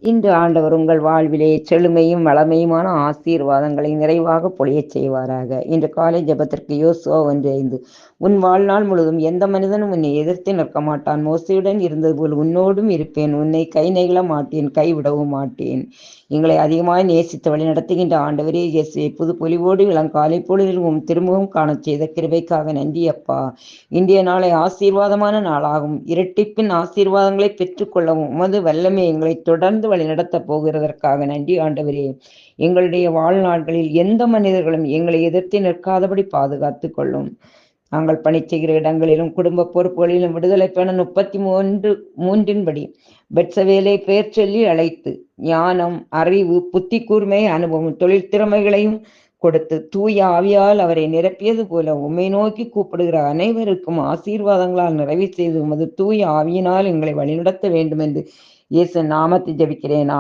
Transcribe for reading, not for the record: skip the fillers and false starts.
இன்று ஆண்டவர் உங்கள் வாழ்விலே செழுமையும் வளமையுமான ஆசீர்வாதங்களை நிறைவாக பொழியச் செய்வாராக. இன்று காலை ஜெபத்திற்கு யோசுவா 1:5. உன் வாழ்நாள் முழுதும் எந்த மனிதனும் உன்னை எதிர்த்து நிற்க மாட்டான். மோசையுடன் இருந்தது போல் உன்னோடும் இருப்பேன். உன்னை கை நெகிழ மாட்டேன், கைவிடவும் மாட்டேன். எங்களை அதிகமாய் நேசித்து வழிநடத்துகின்ற ஆண்டவரே இயேசுவே, புது பொலிவோடு இளங்காலை பொழுதில் திரும்பவும் காணச் செய்த கிருபைக்காக நன்றி அப்பா. இன்றைய நாளை ஆசீர்வாதமான நாளாகும். இரட்டிப்பின் ஆசீர்வாதங்களை பெற்றுக்கொள்ளவும் உமது வல்லமை எங்களை தொடர்ந்து வழிநடத்தப் போகிறதற்காக நன்றி ஆண்டவரே. எங்களுடைய வாழ்நாட்களில் எந்த மனிதர்களும் எங்களை எதிர்த்து நிற்காதபடி பாதுகாத்து கொள்ளும். நாங்கள் பணி செய்கிற இடங்களிலும் குடும்ப பொறுப்புகளிலும் விடுதலை பெற 33:3 பெட்சவேலை பெயர் சொல்லி அழைத்து ஞானம், அறிவு, புத்தி கூர்மை, அனுபவம், தொழில் திறமைகளையும் கொடுத்து தூய ஆவியால் அவரை நிரப்பியது போல உம்மை நோக்கி கூப்பிடுகிற அனைவருக்கும் ஆசீர்வாதங்களால் நிறைவு செய்து உமது தூய ஆவியினால் எங்களை வழிநடத்த வேண்டும் என்று இயேசு நாமத்தில் ஜெபிக்கிறேன்.